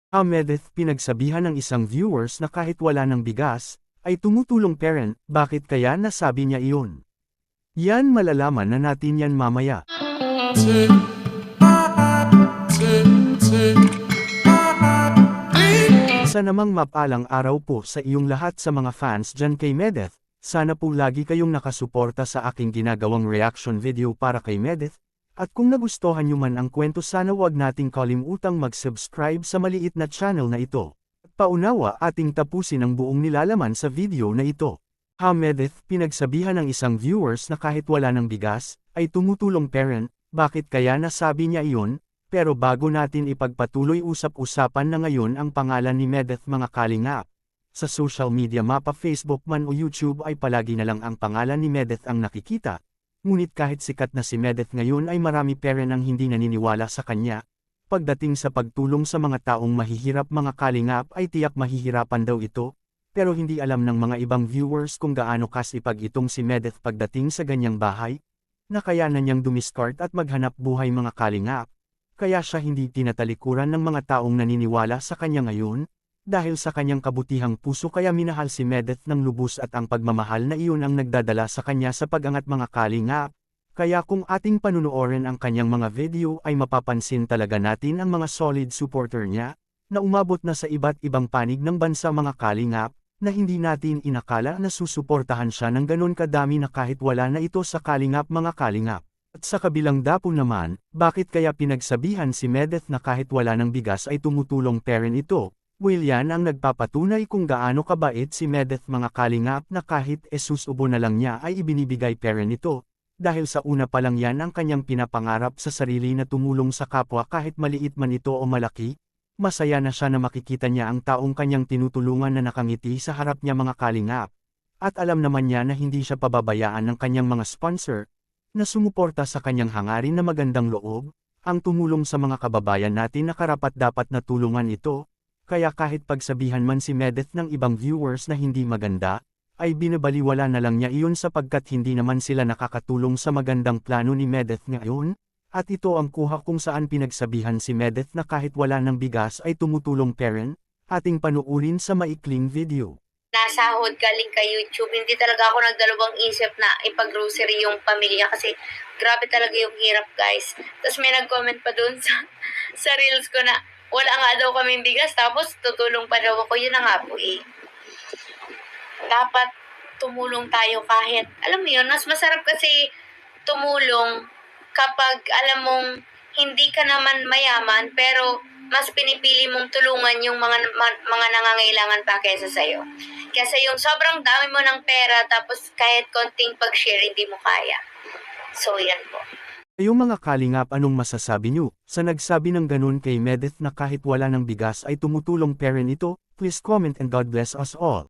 Medeth pinagsabihan ng isang viewers na kahit wala ng bigas, ay tumutulong parent, bakit kaya nasabi niya iyon? Yan malalaman na natin yan mamaya. Isa namang mapalang araw po sa iyong lahat sa mga fans dyan kay Medeth, sana po lagi kayong nakasuporta sa aking ginagawang reaction video para kay Medeth, at kung nagustuhan nyo man ang kwento sana wag nating kalimutang mag-subscribe sa maliit na channel na ito. Paunawa ating tapusin ang buong nilalaman sa video na ito. Medeth pinagsabihan ng isang viewers na kahit wala ng bigas, ay tumutulong parent, bakit kaya nasabi niya iyon? Pero bago natin ipagpatuloy usap-usapan na ngayon ang pangalan ni Medeth mga kalingap. Sa social media mapa Facebook man o YouTube ay palagi na lang ang pangalan ni Medeth ang nakikita. Ngunit kahit sikat na si Medeth ngayon ay marami parent ang hindi naniniwala sa kanya. Pagdating sa pagtulong sa mga taong mahihirap mga kalingap ay tiyak mahihirapan daw ito, pero hindi alam ng mga ibang viewers kung gaano kasipag itong si Medeth pagdating sa ganyang bahay, na kayanan niyang dumiskart at maghanap buhay mga kalingap. Kaya siya hindi tinatalikuran ng mga taong naniniwala sa kanya ngayon, dahil sa kanyang kabutihang puso kaya minahal si Medeth ng lubos at ang pagmamahal na iyon ang nagdadala sa kanya sa pag-angat mga kalingap. Kaya kung ating panunuorin ang kanyang mga video ay mapapansin talaga natin ang mga solid supporter niya, na umabot na sa iba't ibang panig ng bansa mga kalingap, na hindi natin inakala na susuportahan siya ng ganon kadami na kahit wala na ito sa kalingap mga kalingap. At sa kabilang dapon naman, bakit kaya pinagsabihan si Medeth na kahit wala ng bigas ay tumutulong parent ito? Yan ang nagpapatunay kung gaano kabait si Medeth mga kalingap na kahit susubo na lang niya ay ibinibigay parent ito. Dahil sa una pa lang yan ang kanyang pinapangarap sa sarili na tumulong sa kapwa kahit maliit man ito o malaki. Masaya na siya na makikita niya ang taong kanyang tinutulungan na nakangiti sa harap niya mga kalingap. At alam naman niya na hindi siya pababayaan ng kanyang mga sponsor, na sumuporta sa kanyang hangarin na magandang loob, ang tumulong sa mga kababayan natin na karapat-dapat na tulungan ito. Kaya kahit pagsabihan man si Medeth ng ibang viewers na hindi maganda, ay binabaliwala na lang niya iyon sapagkat hindi naman sila nakakatulong sa magandang plano ni Medeth ngayon, at ito ang kuha kung saan pinagsabihan si Medeth na kahit wala ng bigas ay tumutulong parent, ating panuurin sa maikling video. Nasahod galing kay YouTube, hindi talaga ako nagdalawang isip na ipag-grocery yung pamilya kasi grabe talaga yung hirap guys. Tapos may nag-comment pa dun sa reels ko na wala nga daw kaming bigas, tapos tutulong pa daw ako. Yun na nga po eh. Dapat tumulong tayo kahit, alam mo yun, mas masarap kasi tumulong kapag alam mong hindi ka naman mayaman, pero mas pinipili mong tulungan yung mga nangangailangan pa kaysa sa'yo. Kasi yung sobrang dami mo ng pera, tapos kahit konting pag-share, hindi mo kaya. So, yan po. Yung mga kalingap anong masasabi nyo, sa nagsabi ng ganun kay Medeth na kahit wala ng bigas ay tumutulong parent ito? Please comment and God bless us all.